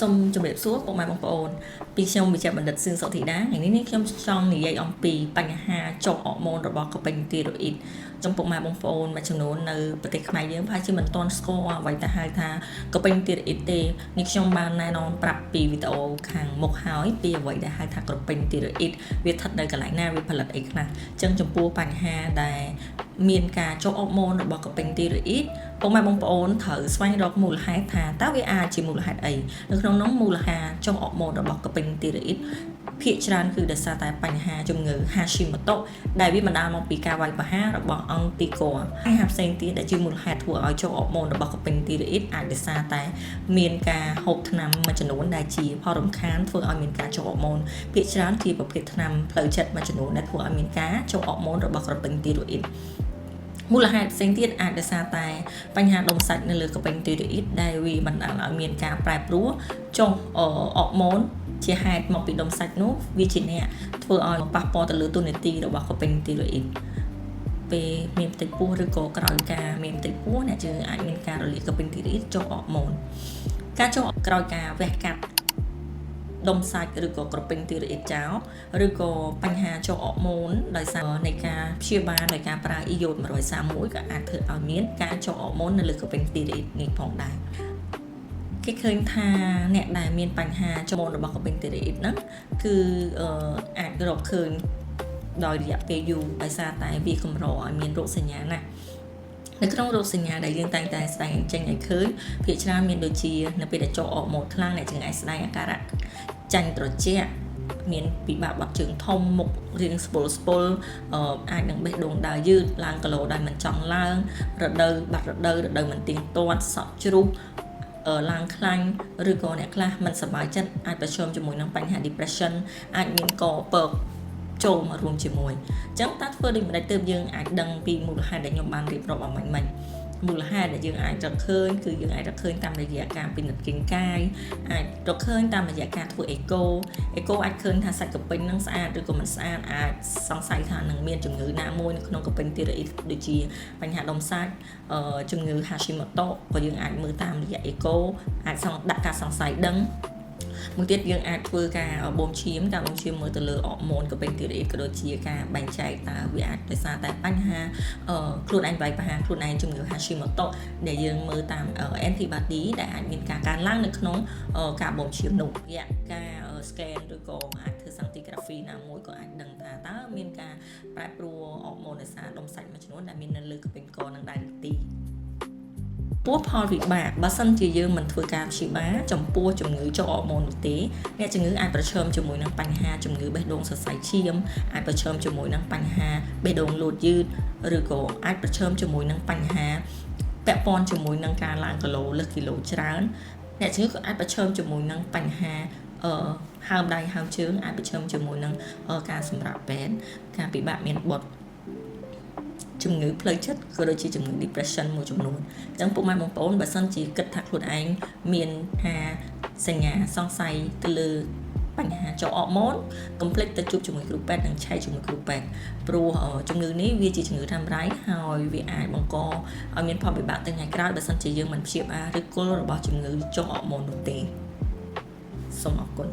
សូមជម្រាបសួរពុកម៉ែបងប្អូនពីខ្ញុំវិជ្ជាបណ្ឌិតសឿនសុធីតាថ្ងៃនេះខ្ញុំចង់និយាយអំពីបញ្ហាចុះអរម៉ូនរបស់កប៉េញទីរ៉ូអ៊ីតចំពុកម៉ែបងប្អូនមួយចំនួននៅប្រទេសខ្មែរយើងប្រហែលជាមិនទាន់ស្គាល់អ្វីទៅហៅថាកប៉េញទីរ៉ូអ៊ីតទេនេះខ្ញុំបានណែនាំប្រាប់ពីវីដេអូខាងមុខហើយពីអ្វីដែលហៅថាកប៉េញទីរ៉ូអ៊ីតវាស្ថិតនៅកន្លែងណាវាផលិតអីខ្លះអញ្ចឹងចំពោះបញ្ហាដែលមានការចុះអរម៉ូនរបស់កប៉េញទីរ៉ូអ៊ីតពុកម៉ែបងប្អូនត្រូវស្វែងរកមូលហេតុថាតើវាអាចជាមូលហេតុអីនៅក្នុងនោះមូលហេតុចុះអរម៉ូនរបស់កប៉េញទីរ៉ូអ៊ីតភាគច្រើនគឺដោយសារតែបញ្ហាជំងឺ Hashimoto ដែលវាបណ្ដាលមកពីការវាយប្រហាររបស់អង្គទីកហើយផ្សេងទៀតដែលជាមូលហេតុធ្វើឲ្យចុះអរម៉ូនរបស់កប៉េញទីរ៉ូអ៊ីតអាចដោយសារតែមានការហូបថ្នាំមួយចំនួនដែលជាផលរំខានធ្វើឲ្យមានការចុះអរម៉ូនភាគច្រើនជាប្រភេទថ្នាំផ្លូវចិត្តមួយចំនួនដែលធ្វើឲ្យមានការចុះអរម៉ូនរបស់កប៉េញទីរ៉ូអ៊ីតមូលហេតុផ្សេងទៀតអាចដោយសារតែបញ្ហាដុំសាច់នៅលើកប៉េញទីរ៉ូអ៊ីតដែលវាបណ្ដាលឲ្យមានការប្រែប្រួលចុះអរម៉ូនជាហេតុមកពីដុំសាច់នោះវាជាអ្នកធ្វើឲ្យប៉ះពាល់ទៅលើទូនាទីរបស់កប៉េញទីរ៉ូអ៊ីតពេលមានផ្ទៃពោះឬក៏ក្រោយការមានផ្ទៃពោះអ្នកជឿអាចមានការរលាកកប៉េញទីរ៉ូអ៊ីតចុះអរម៉ូនការចុះក្រោយការវះកាត់ដុំសាច់ឬក៏ក្រពេញទីរ៉ូអ៊ីតចោលឬក៏បញ្ហាចុះអរម៉ូនដោយសារនៃការព្យាបាលដោយការប្រើអ៊ីយ៉ូត131ក៏អាចធ្វើឲ្យមានការចុះអរម៉ូននៅលើក្រពេញទីរ៉ូអ៊ីតនេះផងដែរគេឃើញថាអ្នកដែលមានបញ្ហាចុះអរម៉ូនរបស់ក្រពេញទីរ៉ូអ៊ីតហ្នឹងគឺអាចរកឃើញដោយរយៈពេលយូរដោយសារតែវាកម្រឲ្យមានរោគសញ្ញាណានៅក្នុងរោគសញ្ញាដែលយើងតែងតែស្ដែងចេញឲ្យឃើញភាគច្រើនមានដូចជានៅពេលដែលចុះអរម៉ូនខ្លាំងអ្នកจึงអាចស្ដែងអាការៈចាញ់ត្រជាក់មានពិបាកបាត់ជើងធំមុខរាងស្ពុលអាចនឹងបេះដូងដើរយឺតឡើងគីឡូដែលមិនចង់ឡើងរដូវបាត់រដូវមិនទៀងទាត់សក់ជ្រុះឡើងខ្លាញ់ឬក៏អ្នកខ្លះមិនសប្បាយចិត្តអាចប្រឈមជាមួយនឹងបញ្ហា depression អាចមានកពើចូលមករួមជាមួយអញ្ចឹងតើធ្វើដូចម្តេចទើបយើងអាចដឹងពីមូលហេតុដែលខ្ញុំបានរៀបរាប់អំបញ្ញមិញមូលហេតុដែលយើងអាចរកឃើញគឺយើងអាចរកឃើញតាមរយៈការពិនិត្យរាងកាយអាចរកឃើញតាមរយៈការធ្វើអេកូអាចឃើញថាសាច់កប៉េញនឹងស្អាតឬក៏មិនស្អាតអាចសង្ស័យថានឹងមានជំងឺណាមួយនៅក្នុងកប៉េញទីរ៉ូអ៊ីតដូចជាបញ្ហាដុំសាច់ជំងឺ Hashimoto ក៏យើងអាចមើលតាមរយៈអេកូអាចដាក់ការសង្ស័យដឹងមួយទៀតយើងអាចធ្វើការបូមឈាមមើលទៅលើអរម៉ូនកប៉េញទីរ៉ូអ៊ីតក៏ដូចជាការបែងចែកតើវាអាចដោយសារតែបញ្ហាខ្លួនឯងវាយប្រហារខ្លួនឯងជំងឺ Hashimoto ដែលយើងមើលតាម antibody ដែលអាចមានការកើនឡើងនៅក្នុងការបូមឈាមនោះរយៈការ scan ឬក៏អាចធ្វើ scintigraphy ណាមួយក៏អាចដឹងថាតើមានការប្រែប្រួលអរម៉ូនដោយសារដុំសាច់មួយចំនួនដែលមាននៅលើកប៉េញកនឹងដែរទីពោះផលវិបាកបើសិនជាយើងមិនធ្វើការព្យាបាលចំពោះជំងឺចុះអរម៉ូននោះទេអ្នកជំងឺអាចប្រឈមជាមួយនឹងបញ្ហាជំងឺបេះដូងសរសៃឈាមអាចប្រឈមជាមួយនឹងបញ្ហាបេះដូងលោតយឺតឬក៏អាចប្រឈមជាមួយនឹងបញ្ហាពាក់ព័ន្ធជាមួយនឹងការឡើងគីឡូលើសគីឡូច្រើនអ្នកជំងឺក៏អាចប្រឈមជាមួយនឹងបញ្ហាហើមដៃហើមជើងអាចប្រឈមជាមួយនឹងការសម្រាប់ពេទ្យការពិបាកមានបុត្រជំងឺផ្លូវចិត្តក៏ដូចជាជំងឺ depression មួយចំនួនអញ្ចឹងពុកម៉ែបងប្អូនបើសិនជាគិតថាខ្លួនឯងមានសញ្ញាសង្ស័យទៅលើបញ្ហាចុះអរម៉ូនកុំភ្លេចទៅជួបជាមួយគ្រូពេទ្យនិងឆែកជាមួយគ្រូពេទ្យព្រោះជំងឺនេះវាជាជំងឺរ៉ាំរ៉ៃហើយវាអាចបង្កឲ្យមានផលវិបាកទៅថ្ងៃក្រោយបើសិនជាយើងមិនព្យាបាលឬគល់របស់ជំងឺចុះអរម៉ូននោះទេសូមអរគុណ